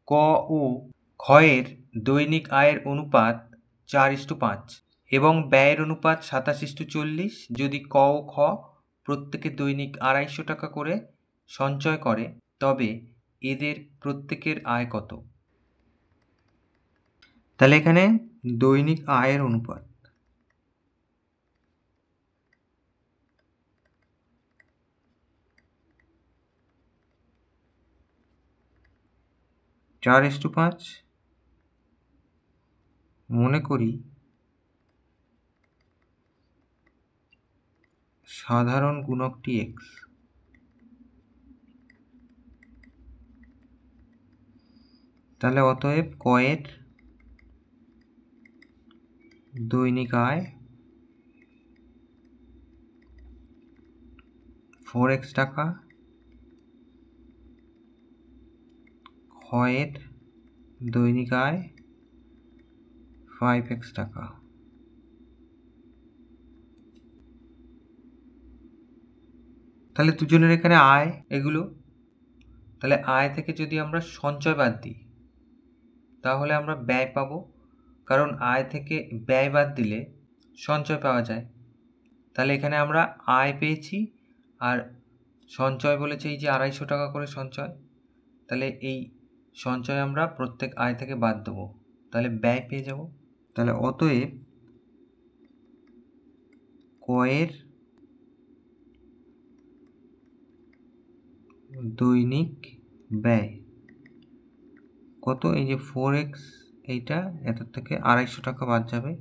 ক ও ক্ষয়ের দৈনিক আয়ের অনুপাত 4:5 এবং ব্যয়ের অনুপাত 27:40 যদি ক ও খ প্রত্যেকে দৈনিক 250 টাকা করে সঞ্চয় করে তবে এদের প্রত্যেকের আয় কত? তাহলে এখানে দৈনিক আয়ের অনুপাত, চার ইস্টু পাঁচ, মনে করি সাধারণ গুণকটি এক্স। তাহলে অতএব কয়ের দৈনিক আয় 4x টাকা, ক্ষয়ের দৈনিক আয় 5x টাকা। তাহলে দুজনের এখানে আয় এগুলো। তাহলে আয় থেকে যদি আমরা সঞ্চয় বাদ দিই তাহলে আমরা ব্যয় পাবো, কারণ আয় থেকে ব্যয় বাদ দিলে সঞ্চয় পাওয়া যায়। তাহলে এখানে আমরা আয় পেয়েছি আর সঞ্চয় বলেছে এই যে 250 টাকা করে সঞ্চয়। তাহলে এই সঞ্চয় আমরা প্রত্যেক আয় থেকে বাদ দেবো, তাহলে ব্যয় পেয়ে যাব। তাহলে অতএব কয়ের দৈনিক ব্যয় কত? এই যে 4x, এইটা এত থেকে 250 টাকা বাদ যাবে,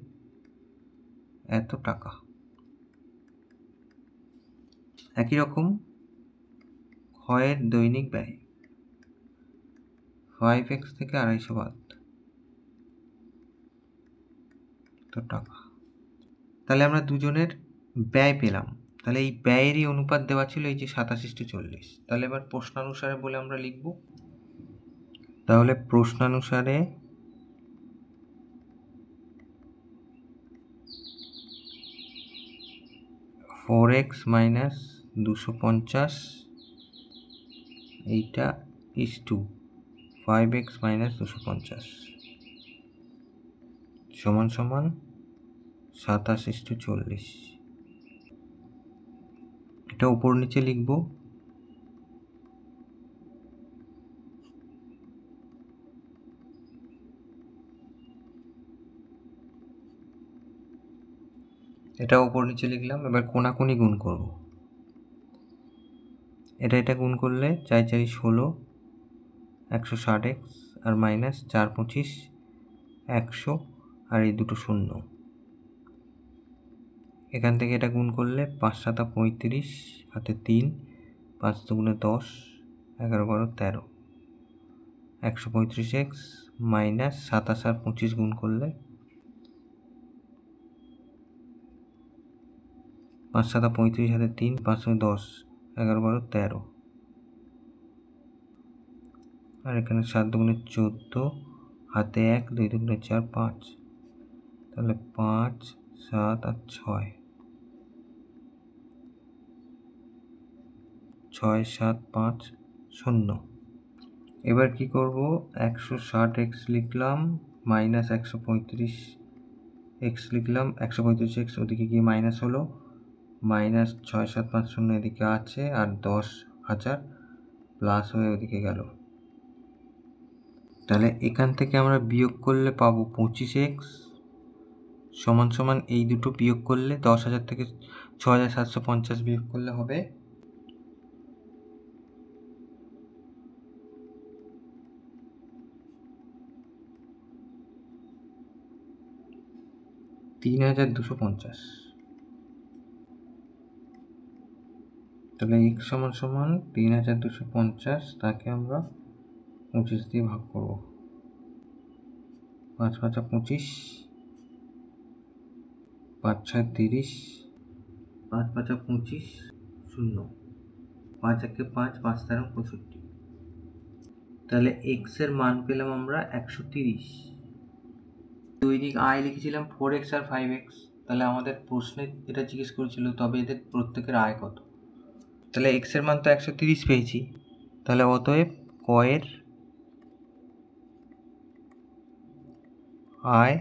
এত টাকা। একই রকম ক্ষয়ের দৈনিক ব্যয় 5x থেকে 250 বাদ, তো টাকা। তাহলে আমরা দুজনের ব্যয় পেলাম। তাহলে এই ব্যয়েরই অনুপাত দেওয়া ছিল এই যে 27:40। তাহলে এবার প্রশ্নানুসারে বলে আমরা লিখব। তাহলে প্রশ্নানুসারে (4x - 250) এইটা = 5x - 250 সমান সমান 27:40। এটা উপর নিচে লিখব। এটা উপর নিচে লিখলাম। এবার কোনাকুনি গুণ করব। এটা গুণ করলে 4 × 4 = 16, 160x আর মাইনাস 4 × 25 100, আর এই দুটো শূন্য। এখান থেকে এটা গুণ করলে 5 × 7 = 35, হাতে 3, 5 × 2 = 10, 11 × 12 = 13, 135x মাইনাস 27 আর 25 গুণ করলে 5 × 7 = 35, হাতে 3, 5 × 10, 11 × 12 = 13, আর এখানে 7 × 2 = 14, হাতে 1, 2 × 2 = 4, 5। তাহলে 5, 7 আর 6, 6, 7, 5, 0। এবার কি করব? 160x লিখলাম মাইনাস 135x লিখলাম, 135x ওদিকে গিয়ে মাইনাস হলো, মাইনাস 6, 7, 5, 0 এদিকে আছে, আর 10,000 প্লাস হয়ে ওদিকে গেল। তাহলে এখান থেকে আমরা বিয়োগ করলে পাবো 25x সমান সমান এই দুটো বিয়োগ করলে 10,000 থেকে 6,750 বিয়োগ করলে হবে 3,250। তাহলে x সমান সমান 3,250, তাকে আমরা 25 দিয়ে ভাগ করব। 5 × 5 = 25, 5 × 6 = 30, 5 × 5 = 25, 0, 5 × 1 = 5, 5 × 3 = 65। তাহলে x এর মান পেলাম আমরা 130। দৈনিক আয় লিখেছিলাম 4x আর 5x। তাহলে আমাদের প্রশ্নে এটা জিজ্ঞেস করেছিল তবে এদের প্রত্যেকের আয় কত। তাহলে x এর মান তো 130 পেয়েছি। তাহলে অতএব কয়ের আয়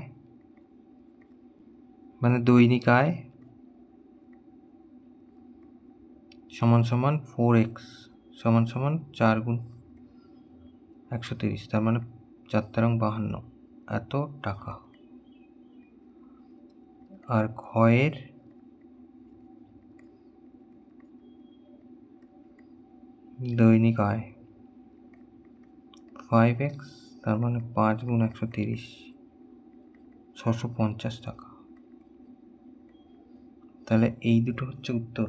মানে দৈনিক আয় সমান সমান 4x সমান সমান 4 গুণ 130, তার মানে 4 তেরং 52 এত টাকা। আর ক্ষয়ের দৈনিক আয় 5x, তার মানে 5 গুণ 130, 650 টাকা। তাহলে এই দুটো হচ্ছে উত্তর।